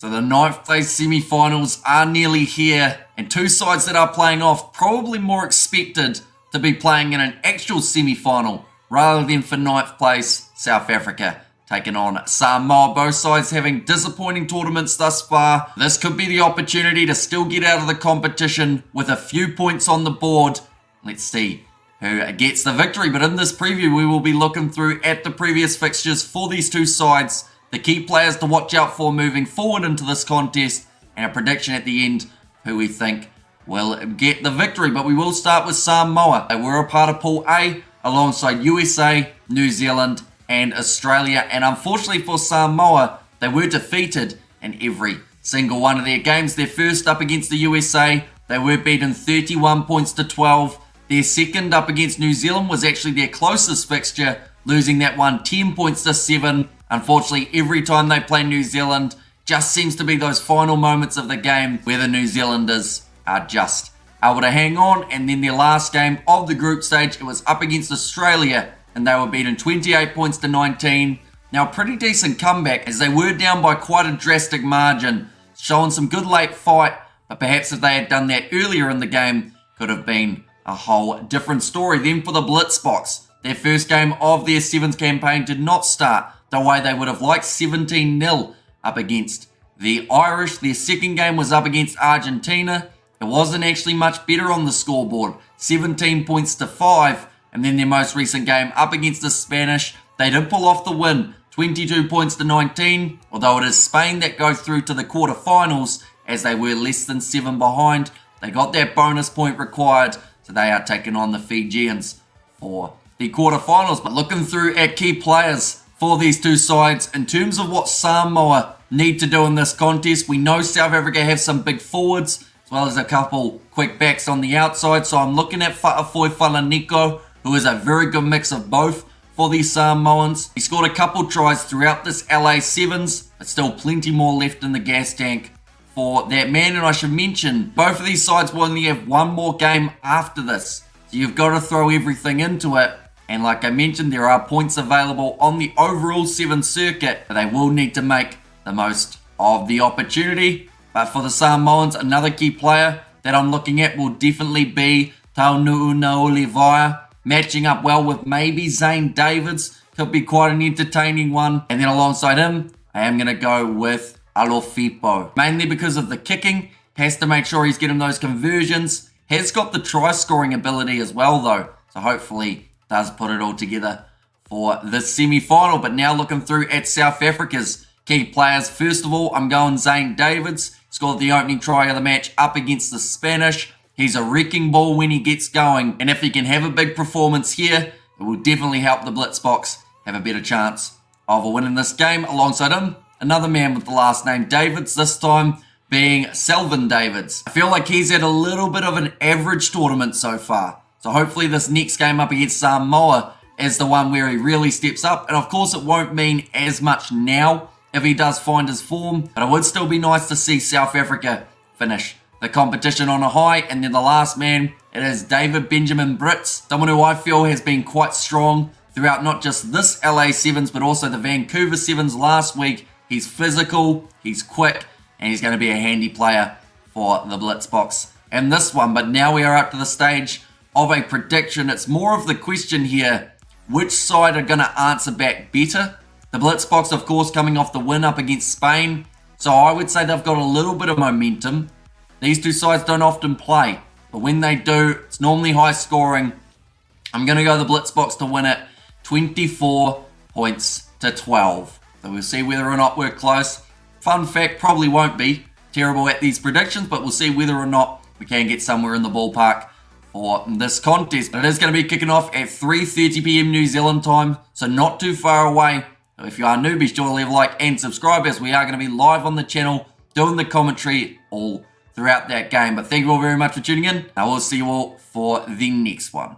So the 9th place semi-finals are nearly here, and two sides that are playing off probably more expected to be playing in an actual semi-final rather than for 9th place South Africa taking on Samoa. Both sides having disappointing tournaments thus far. This could be the opportunity to still get out of the competition with a few points on the board. Let's see who gets the victory. But in this preview, we will be looking through at the previous fixtures for these two sides, the key players to watch out for moving forward into this contest, and a prediction at the end who we think will get the victory. But we will start with Samoa. They were a part of Pool A alongside USA, New Zealand, and Australia. And unfortunately for Samoa, they were defeated in every single one of their games. Their first up against the USA, they were beaten 31 points to 12. Their second up against New Zealand was actually their closest fixture, losing that one 10 points to 7. Unfortunately, every time they play New Zealand, just seems to be those final moments of the game where the New Zealanders are just able to hang on. And then their last game of the group stage, it was up against Australia, and they were beaten 28 points to 19. Now, a pretty decent comeback as they were down by quite a drastic margin, showing some good late fight, but perhaps if they had done that earlier in the game, could have been a whole different story. Then for the Blitzboks, their first game of their sevens campaign did not start the way they would have liked, 17-0 up against the Irish. Their second game was up against Argentina. It wasn't actually much better on the scoreboard, 17 points to 5. And then their most recent game up against the Spanish, they did pull off the win, 22 points to 19, although it is Spain that goes through to the quarterfinals as they were less than 7 behind. They got that bonus point required, so they are taking on the Fijians for the quarterfinals. But looking through at key players for these two sides, in terms of what Samoa need to do in this contest, we know South Africa have some big forwards, as well as a couple quick backs on the outside. So I'm looking at Fa'afoi Falaniko, who is a very good mix of both for the Samoans. He scored a couple tries throughout this LA Sevens, but still plenty more left in the gas tank for that man. And I should mention, both of these sides will only have one more game after this, so you've got to throw everything into it. And like I mentioned, there are points available on the overall 7 circuit, but they will need to make the most of the opportunity. But for the Samoans, another key player that I'm looking at will definitely be Taunu'una Olivaia, matching up well with maybe Zane Davids. Could be quite an entertaining one. And then alongside him, I am going to go with Alofipo. Mainly because of the kicking. Has to make sure he's getting those conversions. Has got the try scoring ability as well though. So hopefully does put it all together for the semi-final. But now looking through at South Africa's key players. First of all, I'm going Zane Davids. Scored the opening try of the match up against the Spanish. He's a wrecking ball when he gets going, and if he can have a big performance here, it will definitely help the Blitzboks have a better chance of winning this game. Alongside him, another man with the last name Davids, this time being Selvin Davids. I feel like he's had a little bit of an average tournament so far, so hopefully this next game up against Samoa is the one where he really steps up. And of course it won't mean as much now if he does find his form, but it would still be nice to see South Africa finish the competition on a high. And then the last man, it is David Benjamin Brits, someone who I feel has been quite strong throughout not just this LA Sevens, but also the Vancouver Sevens last week. He's physical, he's quick, and he's going to be a handy player for the Blitzboks in this one. But now we are up to the stage of a prediction. It's more of the question here, which side are going to answer back better? The Blitzboks, of course, coming off the win up against Spain, so I would say they've got a little bit of momentum. These two sides don't often play, but when they do, it's normally high scoring. I'm going to go the Blitzboks to win it 24 points to 12. So we'll see whether or not we're close. Fun fact, probably won't be terrible at these predictions, but we'll see whether or not we can get somewhere in the ballpark for this contest. But it is going to be kicking off at 3:30 p.m. New Zealand time, so not too far away. So if you are new, be sure to leave a like and subscribe, as we are going to be live on the channel doing the commentary all throughout that game. But thank you all very much for tuning in. I will see you all for the next one.